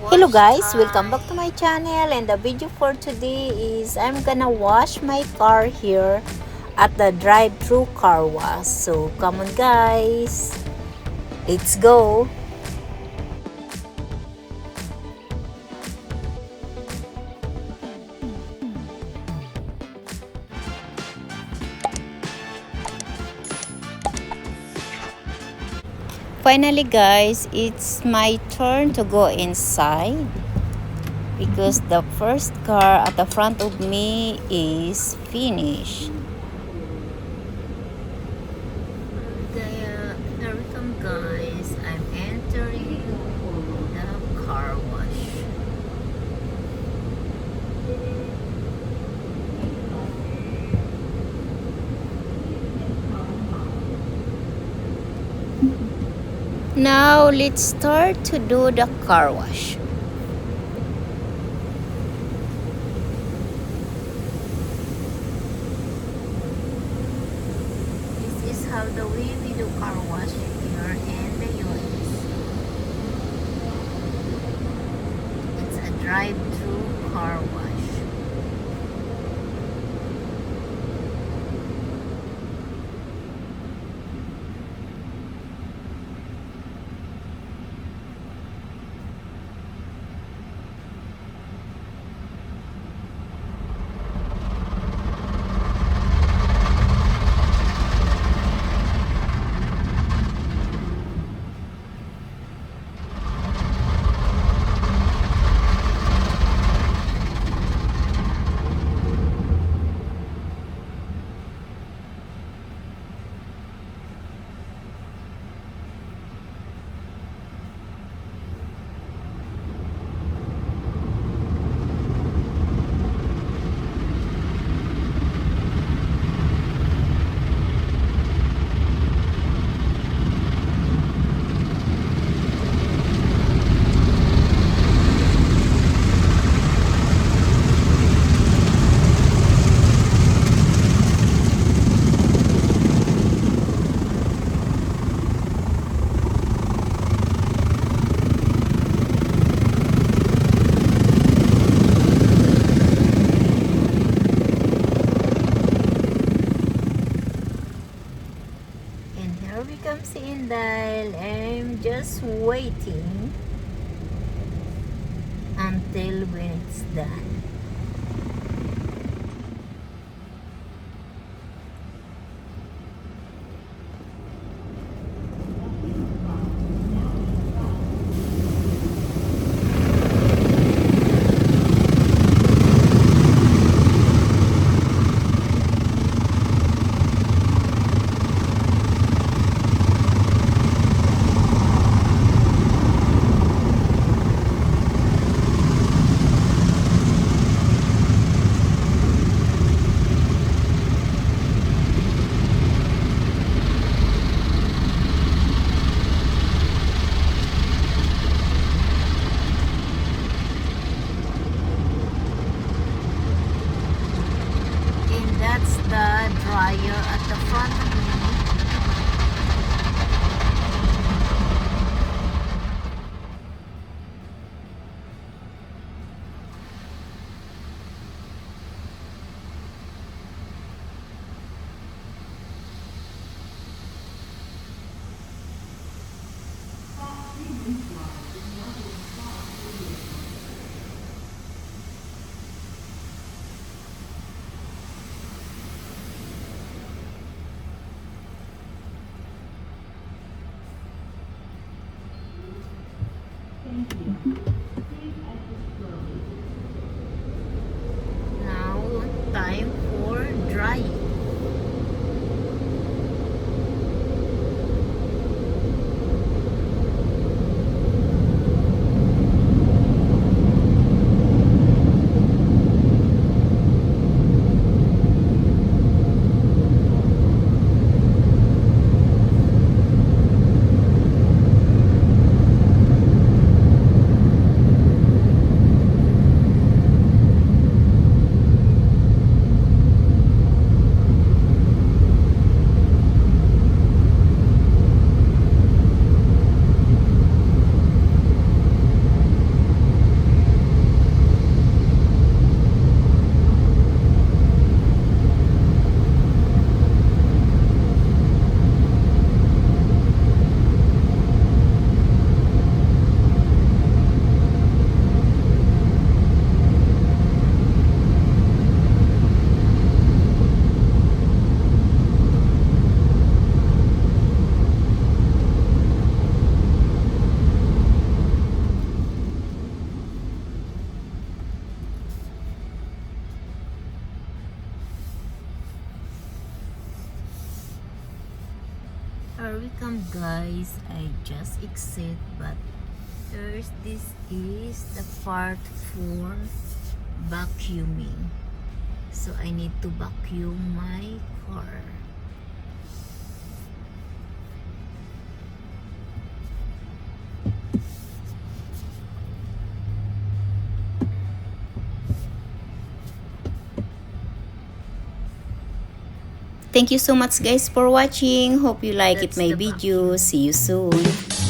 Hello guys, welcome back to my channel, and the video for today is I'm gonna wash my car here at the drive-thru car wash. So come on guys, let's go. Finally guys, it's my turn to go inside because the first car at the front of me is finished. Here we come guys, I'm entering the car wash. Now let's start to do the car wash. This is how the way we do car wash here in the US. It's a drive-through car wash. Here we come si Indal. I'm just waiting until when it's done. That's the dryer at the front of me. Now, time for drying. here we come, guys. I just exit, but first, this is the part for vacuuming. So I need to vacuum my car. Thank you so much, guys, for watching. Hope you like it my video. See you soon.